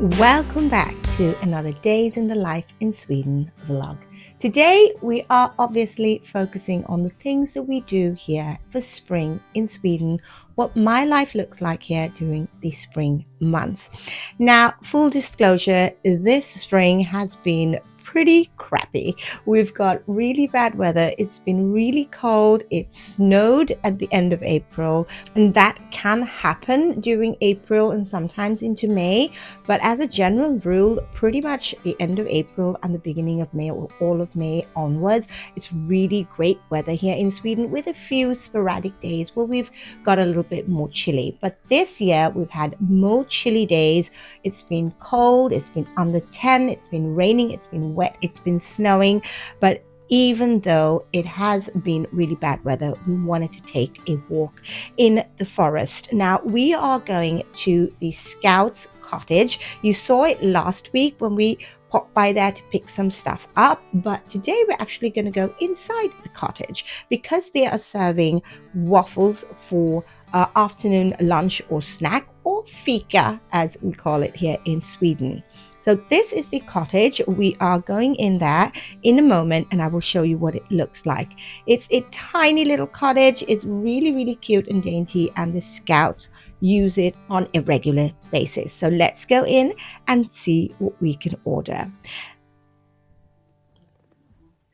Welcome back to another Days in the Life in Sweden vlog. Today we are obviously focusing on the things that we do here for spring in Sweden, what my life looks like here during the spring months. Now, full disclosure, this spring has been pretty crappy. We've got really bad weather. It's been really cold. It snowed at the end of April, and that can happen during April and sometimes into May. But as a general rule, pretty much the end of April and the beginning of May, or all of May onwards, it's really great weather here in Sweden with a few sporadic days where we've got a little bit more chilly. But this year we've had more chilly days. It's been cold, it's been under 10, it's been raining, it's been wet, it's been snowing. But even though it has been really bad weather, we wanted to take a walk in the forest. Now we are going to the Scouts cottage. You saw it last week when we popped by there to pick some stuff up, but today we're actually going to go inside the cottage because they are serving waffles for afternoon lunch or snack, or fika as we call it here in Sweden. So this is the cottage. We are going in there in a moment and I will show you what it looks like. It's a tiny little cottage. It's really, really cute and dainty, and the Scouts use it on a regular basis. So let's go in and see what we can order.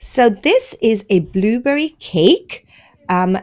So this is a blueberry cake.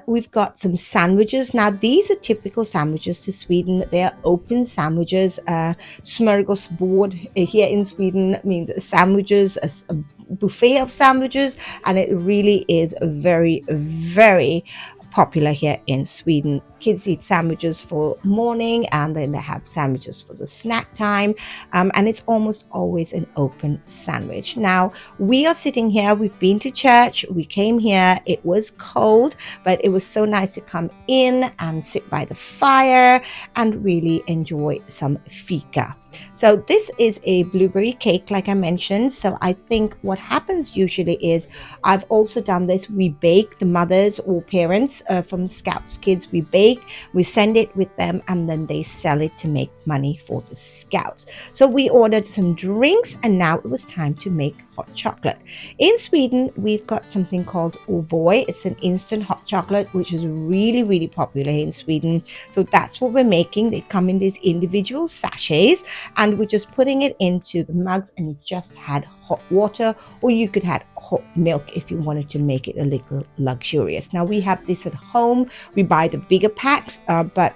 We've got some sandwiches. Now these are typical sandwiches to Sweden. They are open sandwiches. Smörgåsbord here in Sweden means sandwiches, a buffet of sandwiches, and it really is very, very popular here in Sweden. Kids eat sandwiches for morning, and then they have sandwiches for the snack time, and it's almost always an open sandwich. Now we are sitting here, we've been to church, we came here, it was cold, but it was so nice to come in and sit by the fire and really enjoy some fika. So this is a blueberry cake, like I mentioned. So I think what happens usually is, I've also done this, we bake, the mothers or parents from Scouts kids, we bake, we send it with them, and then they sell it to make money for the Scouts. So we ordered some drinks, and now it was time to make hot chocolate. In Sweden, we've got something called O'boy. It's an instant hot chocolate, which is really, really popular in Sweden. So that's what we're making. They come in these individual sachets, and we're just putting it into the mugs, and you just had hot water, or you could have hot milk if you wanted to make it a little luxurious. Now we have this at home. We buy the bigger packs, but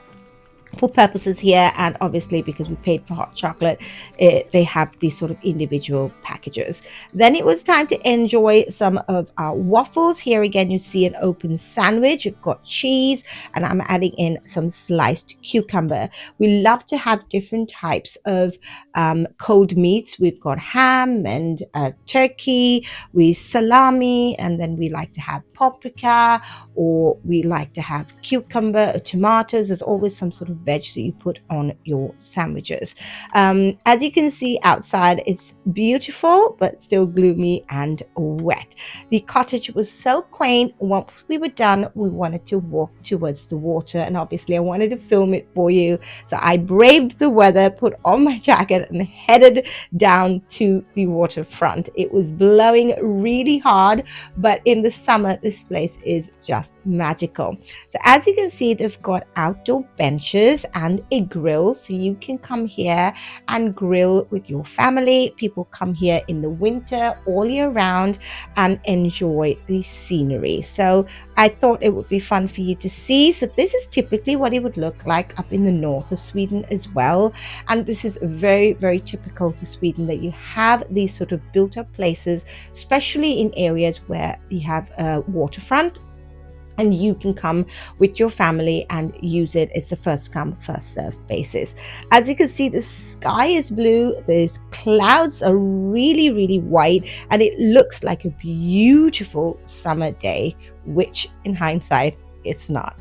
for purposes here, and obviously because we paid for hot chocolate, they have these sort of individual packages. Then it was time to enjoy some of our waffles. Here again you see an open sandwich. You've got cheese, and I'm adding in some sliced cucumber. We love to have different types of cold meats. We've got ham and turkey, salami, and then we like to have paprika, or we like to have cucumber or tomatoes. There's always some sort of veg that you put on your sandwiches. As you can see outside, it's beautiful but still gloomy and wet. The cottage was so quaint. Once we were done, we wanted to walk towards the water, and obviously I wanted to film it for you, so I braved the weather, put on my jacket, and headed down to the waterfront. It was blowing really hard, but in the summer this place is just magical. So as you can see, they've got outdoor benches and a grill, so you can come here and grill with your family. People come here in the winter all year round and enjoy the scenery. So I thought it would be fun for you to see. So this is typically what it would look like up in the north of Sweden as well, and this is very, very typical to Sweden, that you have these sort of built up places, especially in areas where you have a waterfront, and you can come with your family and use it. It's a first come, first served basis. As you can see, the sky is blue, the clouds are really, really white, and it looks like a beautiful summer day, which in hindsight, it's not.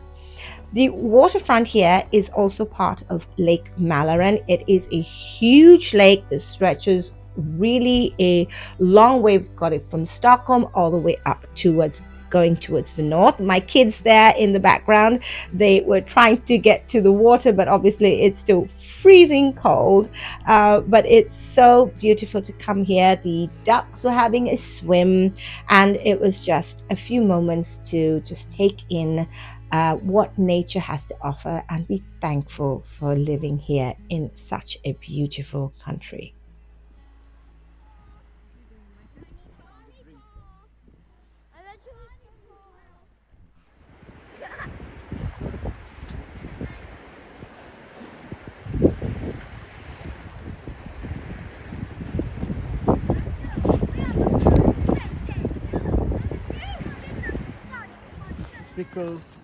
The waterfront here is also part of Lake Mälaren. It is a huge lake that stretches really a long way. We've got it from Stockholm all the way up towards going towards the north. My kids there in the background, they were trying to get to the water, but obviously it's still freezing cold. But it's so beautiful to come here. The ducks were having a swim, and it was just a few moments to just take in what nature has to offer and be thankful for living here in such a beautiful country. Pickles.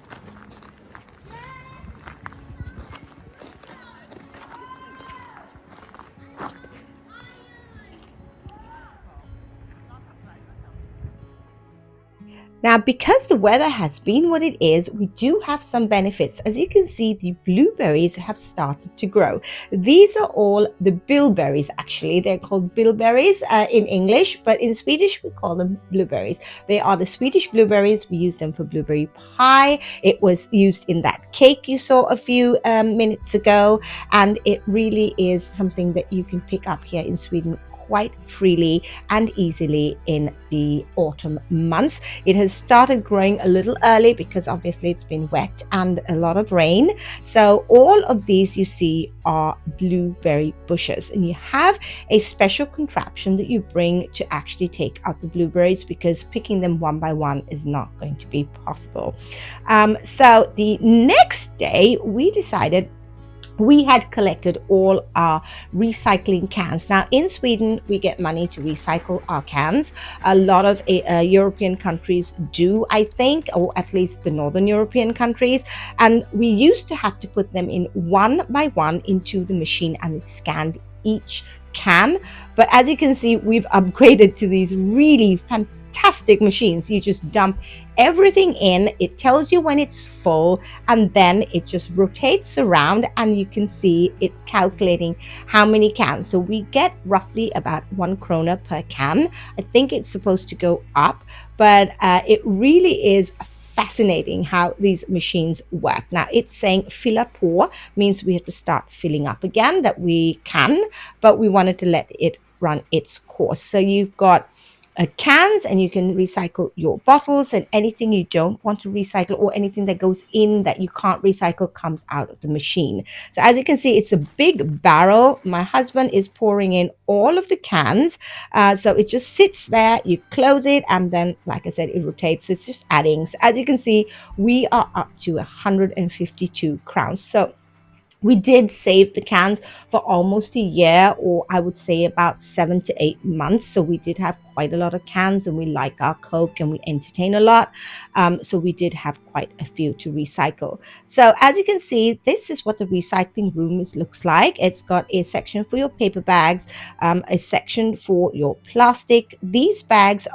Now, because the weather has been what it is, we do have some benefits. As you can see, the blueberries have started to grow. These are all the bilberries, actually. They're called bilberries in English, but in Swedish, we call them blueberries. They are the Swedish blueberries. We use them for blueberry pie. It was used in that cake you saw a few minutes ago, and it really is something that you can pick up here in Sweden quite freely and easily in the autumn months. It has started growing a little early because obviously it's been wet and a lot of rain. So all of these you see are blueberry bushes, and you have a special contraption that you bring to actually take out the blueberries because picking them one by one is not going to be possible. So the next day we decided we had collected all our recycling cans. Now, in Sweden, we get money to recycle our cans. A lot of European countries do, I think, or at least the Northern European countries. And we used to have to put them in one by one into the machine, and it scanned each can. But as you can see, we've upgraded to these really fantastic machines. You just dump everything in, it tells you when it's full, and then it just rotates around and you can see it's calculating how many cans. So we get roughly about 1 krona per can. I think it's supposed to go up, but it really is fascinating how these machines work. Now it's saying fylla på, means we have to start filling up again, that we can, but we wanted to let it run its course. So you've got cans, and you can recycle your bottles, and anything you don't want to recycle or anything that goes in that you can't recycle comes out of the machine. So as you can see, it's a big barrel. My husband is pouring in all of the cans. So it just sits there, you close it, and then, like I said, it rotates. It's just adding. So as you can see, we are up to 152 crowns. So we did save the cans for almost a year, or I would say about 7 to 8 months. So we did have quite a lot of cans, and we like our Coke and we entertain a lot. So we did have quite a few to recycle. So as you can see, this is what the recycling room looks like. It's got a section for your paper bags, a section for your plastic. These bags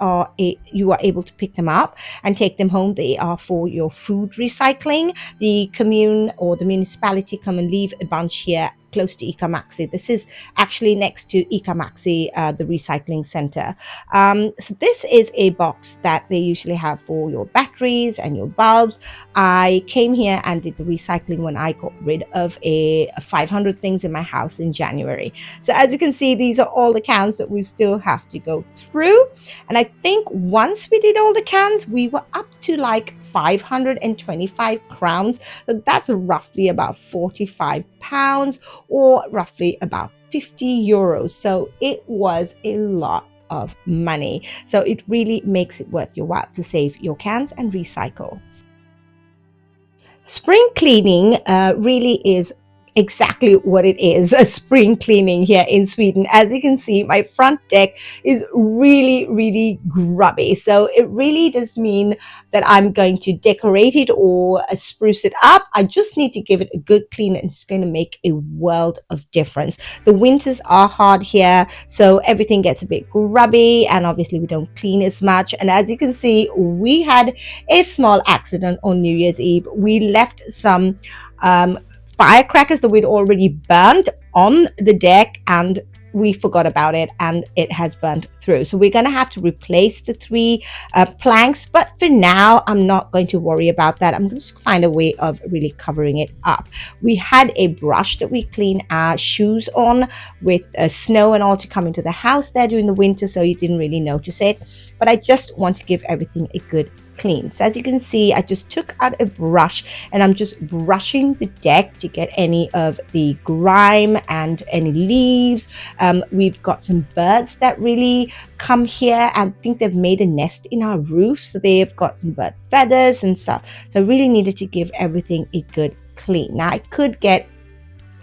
you are able to pick them up and take them home. They are for your food recycling. The commune or the municipality come and leave a bunch here close to ICA Maxi. This is actually next to ICA Maxi, the recycling center. So this is a box that they usually have for your batteries and your bulbs. I came here and did the recycling when I got rid of 500 things in my house in January. So as you can see, these are all the cans that we still have to go through. And I think once we did all the cans, we were up to like 525 crowns. So that's roughly about 45 pounds, or roughly about 50 euros. So it was a lot of money. So it really makes it worth your while to save your cans and recycle. Spring cleaning really is exactly what it is, a spring cleaning here in Sweden. As you can see, my front deck is really, really grubby. So it really does mean that I'm going to decorate it or spruce it up. I just need to give it a good clean, and it's going to make a world of difference. The winters are hard here, so everything gets a bit grubby, and obviously we don't clean as much. And as you can see, we had a small accident on New Year's Eve. We left some firecrackers that we'd already burned on the deck, and we forgot about it and it has burnt through. So we're going to have to replace the 3 planks. But for now, I'm not going to worry about that. I'm just find a way of really covering it up. We had a brush that we clean our shoes on with snow and all to come into the house there during the winter, so you didn't really notice it. But I just want to give everything a good clean. So as you can see, I just took out a brush and I'm just brushing the deck to get any of the grime and any leaves. We've got some birds that really come here and I think they've made a nest in our roof, so they've got some bird feathers and stuff. So I really needed to give everything a good clean. Now I could get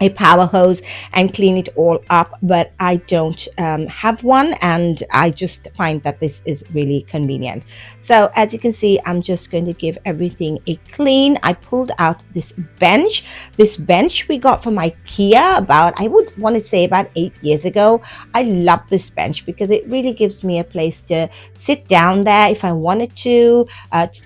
a power hose and clean it all up, but I don't have one, and I just find that this is really convenient. So as you can see, I'm just going to give everything a clean. I pulled out this bench we got from IKEA about, I would want to say about 8 years ago. I love this bench because it really gives me a place to sit down there if I wanted to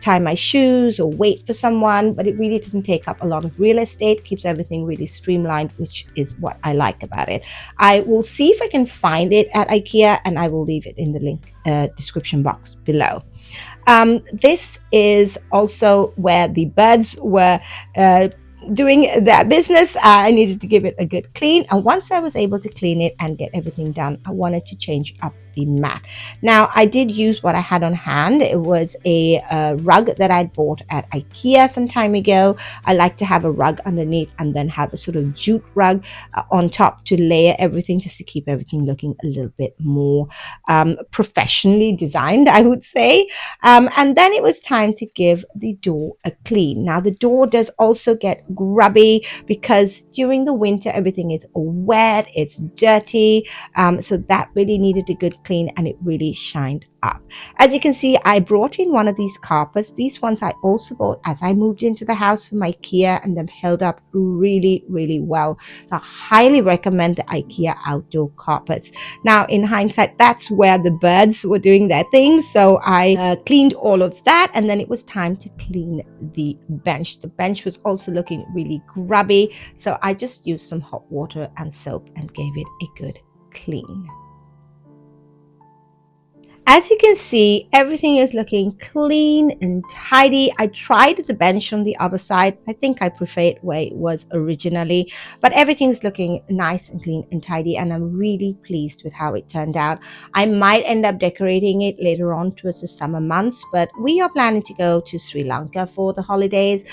tie my shoes or wait for someone, but it really doesn't take up a lot of real estate, keeps everything really streamlined, which is what I like about it. I will see if I can find it at IKEA and I will leave it in the link description box below. This is also where the birds were doing their business. I needed to give it a good clean, and once I was able to clean it and get everything done, I wanted to change up the mat. Now I did use what I had on hand. It was a rug that I bought at IKEA some time ago. I like to have a rug underneath and then have a sort of jute rug on top to layer everything, just to keep everything looking a little bit more professionally designed, I would say. And then it was time to give the door a clean. Now the door does also get grubby because during the winter everything is wet, it's dirty, so that really needed a good clean, and it really shined up. As you can see, I brought in one of these carpets. These ones I also bought as I moved into the house from IKEA, and they've held up really, really well. So I highly recommend the IKEA outdoor carpets. Now in hindsight, that's where the birds were doing their thing, so I cleaned all of that, and then it was time to clean the bench. The bench was also looking really grubby, so I just used some hot water and soap and gave it a good clean. As you can see, everything is looking clean and tidy. I tried the bench on the other side. I think I prefer it where it was originally, but everything's looking nice and clean and tidy, and I'm really pleased with how it turned out. I might end up decorating it later on towards the summer months, but we are planning to go to Sri Lanka for the holidays,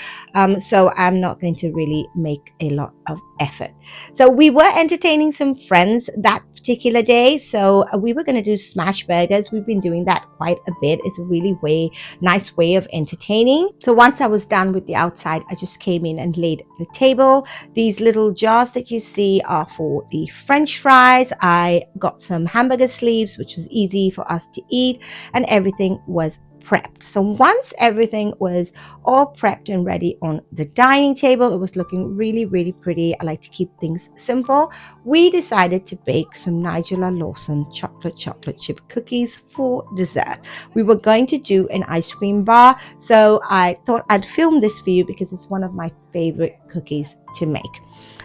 so I'm not going to really make a lot of effort. So we were entertaining some friends that particular day, so we were going to do smash burgers. We've been doing that quite a bit. It's a really nice way of entertaining. So once I was done with the outside, I just came in and laid the table. These little jars that you see are for the French fries. I got some hamburger sleeves, which was easy for us to eat, and everything was prepped. So once everything was all prepped and ready on the dining table, it was looking really, really pretty. I like to keep things simple. We decided to bake some Nigela Lawsons chocolate chip cookies for dessert. We were going to do an ice cream bar, so I thought I'd film this for you because it's one of my favorite cookies to make.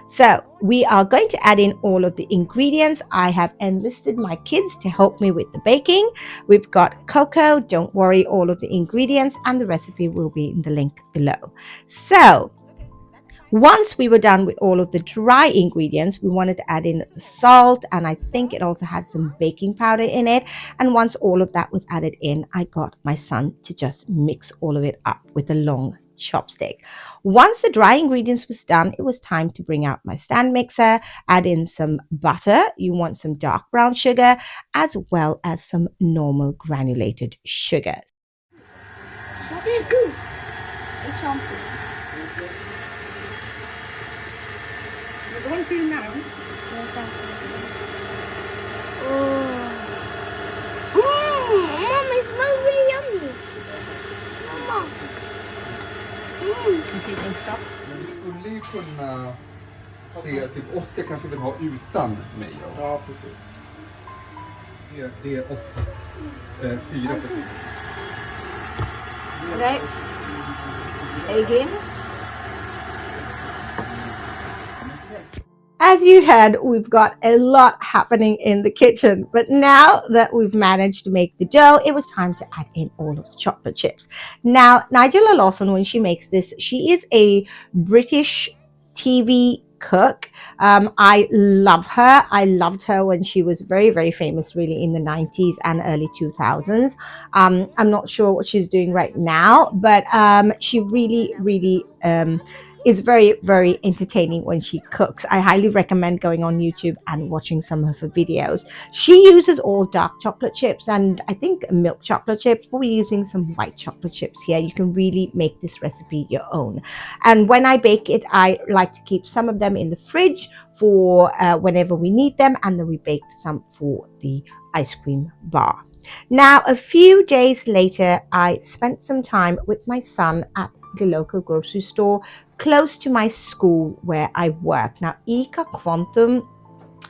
So we are going to add in all of the ingredients. I have enlisted my kids to help me with the baking. We've got cocoa, don't worry, all of the ingredients and the recipe will be in the link below. So once we were done with all of the dry ingredients, we wanted to add in the salt, and I think it also had some baking powder in it. And once all of that was added in, I got my son to just mix all of it up with a long chopstick. Once the dry ingredients was done, it was time to bring out my stand mixer, add in some butter. You want some dark brown sugar as well as some normal granulated sugars. What do you do? Example. You're going to now. Mom, it smells really yummy. Mama. Men vi skulle ju kunna se, typ Oskar kanske vill ha utan mayo. Ja, precis. Det är 4 precis. Okay. Again. as you heard, we've got a lot happening in the kitchen. But now that we've managed to make the dough, it was time to add in all of the chocolate chips. Now, Nigela Lawson, when she makes this, she is a British TV cook. I love her. I loved her when she was very, very famous, really, in the 90s and early 2000s. I'm not sure what she's doing right now, but she really, really is very, very entertaining when she cooks. I highly recommend going on YouTube and watching some of her videos. She uses all dark chocolate chips and I think milk chocolate chips, but we're using some white chocolate chips here. You can really make this recipe your own. And when I bake it, I like to keep some of them in the fridge for whenever we need them, and then we baked some for the ice cream bar. Now, a few days later, I spent some time with my son at the local grocery store close to my school where I work. Now, Ica Quantum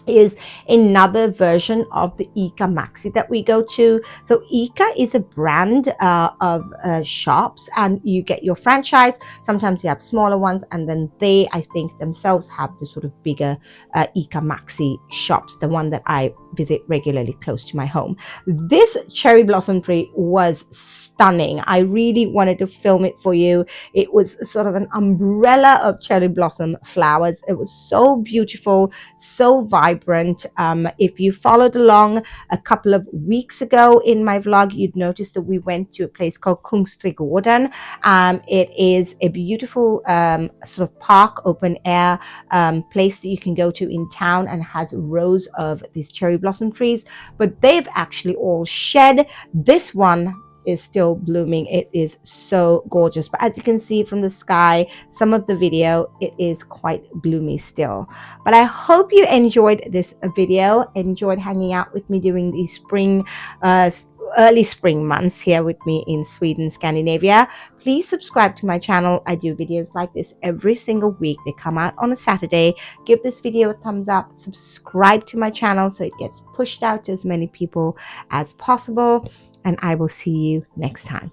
is another version of the Ica Maxi that we go to. So Ica is a brand of shops, and you get your franchise. Sometimes you have smaller ones, and then they, I think, themselves have the sort of bigger Ica Maxi shops, the one that I visit regularly close to my home. This cherry blossom tree was stunning. I really wanted to film it for you. It was sort of an umbrella of cherry blossom flowers. It was so beautiful, so vibrant. If you followed along a couple of weeks ago in my vlog, you'd notice that we went to a place called Kungsträdgården. It is a beautiful sort of park, open air place that you can go to in town, and has rows of these cherry blossom trees, but they've actually all shed. This one is still blooming. It is so gorgeous, but as you can see from the sky, some of the video, it is quite gloomy still. But I hope you enjoyed this video, enjoyed hanging out with me during these spring early spring months here with me in Sweden, Scandinavia. Please subscribe to my channel. I do videos like this every single week. They come out on a Saturday. Give this video a thumbs up, subscribe to my channel so it gets pushed out to as many people as possible, and I will see you next time.